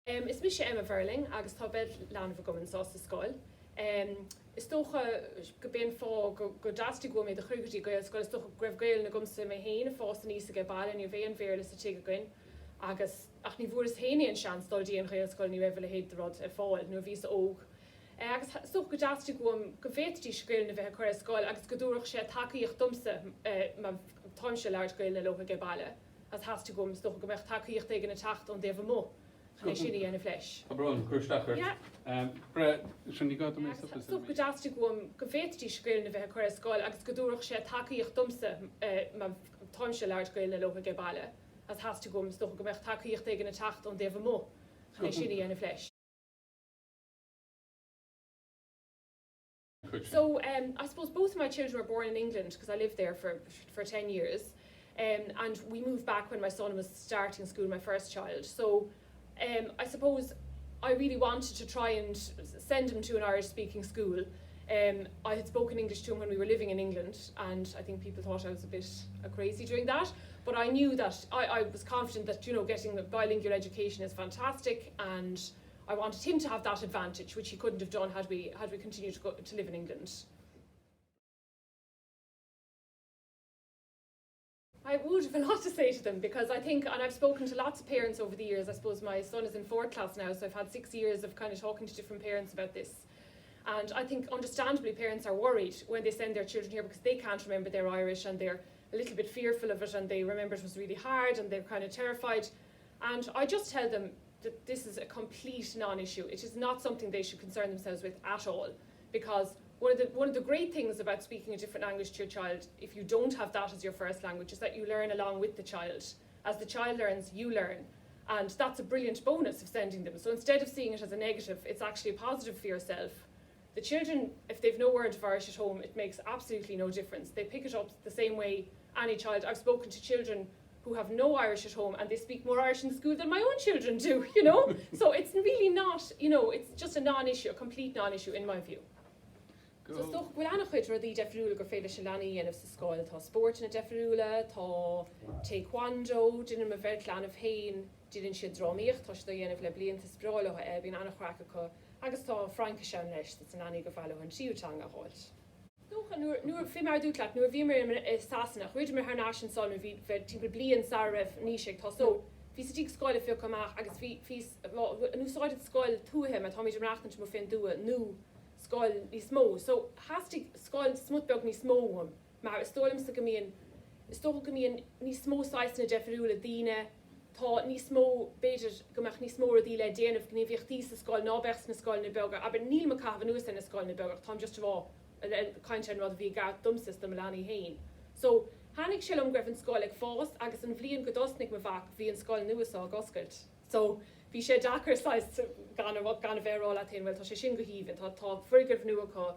Is mi sé Emma Verling agus tá bed lean gomin sá sa scoil. Is tócha go ben fá go dastí go mé de chuigtí Gaelscoil is tócha greibh Gael na gomsa mé héna fás an níos go bailin ní bhéon fér sa tí goin agus ach ní bhór is héine an sean dultí an Gaelscoil ní bheith le héad rod ar fáil nó bhí óg. Agus tócha go dastí go bhétí scoil na bheith chuir scoil agus go dúach sé takeíocht dumsa má táim se leir Gael na locha go baile. As hasú gom tócha go mecht takeíocht ag na tacht an déh mó. Sinna ana fleis. Labhrann, chuirsteachar. Bre, sinna gá mé so go dastí go bhétí scoil na bheith chuir scoil agus go dúach sé takeíocht dumsa má táim se leir Gael na locha go baile. As hasú gom tócha go mecht takeíocht ag na tacht an déh mó. Sinna ana fleis. So I suppose both of my children were born in England because I lived there for 10 years. And we moved back when my son was starting school, my first child. So I suppose I really wanted to try and send him to an Irish-speaking school. I had spoken English to him when we were living in England, and I think people thought I was a bit crazy doing that. But I knew that I was confident that getting a bilingual education is fantastic, and I wanted him to have that advantage, which he couldn't have done had we continued to live in England. I would have a lot to say to them because I think, and I've spoken to lots of parents over the years. I suppose my son is in 4th class now, so I've had 6 years of kind of talking to different parents about this. And I think understandably parents are worried when they send their children here because they can't remember they're Irish and they're a little bit fearful of it and they remember it was really hard and they're kind of terrified. And I just tell them that this is a complete non-issue. It is not something they should concern themselves with at all, because one of the great things about speaking a different language to your child, if you don't have that as your first language, is that you learn along with the child. As the child learns, you learn. And that's a brilliant bonus of sending them. So instead of seeing it as a negative, it's actually a positive for yourself. The children, if they've no word of Irish at home, it makes absolutely no difference. They pick it up the same way any child. I've spoken to children who have no Irish at home and they speak more Irish in school than my own children do, So it's really not, it's just a non-issue, a complete non-issue in my view. So stoch bhfuil annach chuid rudaí defriúla gur féidir se leanaí dhéanamh sa scoil, tá sport na defriúla, tá taekwondo, duine a bheith leanamh féin, duine siad drámaíocht, tá si do dhéanamh le blianta spráileatha bhíon annach chracha chu, agus tá Fraincis an leis, tá san anaí go bhfuil an siúteanga háil. Nuair fí mar dútlaat, nuair bhí mar Sasanach, ruidir mar thnáis an son bhí timp blian sa raibh níoseach tá so, hí sa tíag scoil a fio cumach, agus núsáid scoil túthe a Tommy Jimreachtan mo féin dua, nó scoil ní smó. So hastig scoil smutbeag ní smó mar is tólam sa gomíon ní smó sais na defriúla díine, tá ní smó beidir gomach ní smó a díle déanamh gníomhíochtaí sa scoil nábechts na scoil na beaga, aber níl ma cabh nuas na scoil na beaga, tá just bhá caintean rud bhí gart dumsas do leanaí hain. So hánig sílam greibh an scoil ag fást agus an bhliaon go dosnig ma bhac bhí an scoil nuas á Gaelscoilt. So bhí sé dachar sais gan bhéráil a taon bhfuil tá sé sin go híomhann, tá frigah nuacha,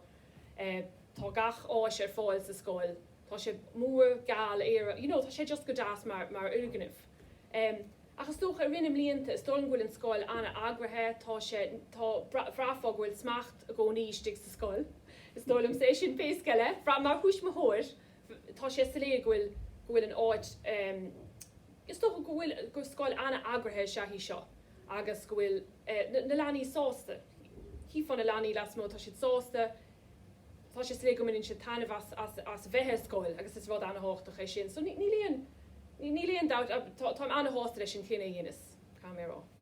tá gach áis ar fáil sa scoil, tá sé mór gáil éire, tá sé just go deas mar urganibh. Agus tócha rinne mlíonanta is dólan bhfuil an scoil anna agrathe, tá bhráfá bhfuil smacht a gcóníos dig sa scoil. Is dólam sé sin péisceile, mar thuis mo thóir, tá sé sa léir bhfuil an áit, is tócha go scoil anna agrathe seaithí seo. Agus gohfuil na leanaí sásta. Hí fan na leanaí las mó tá siad sásta, tá sé slé go minn siad tainmh as bheithe scoil, agus is rud anna háchtach é sin. So ní líon tá anna hásta leis sin cinna dhéanas, cá mé rá.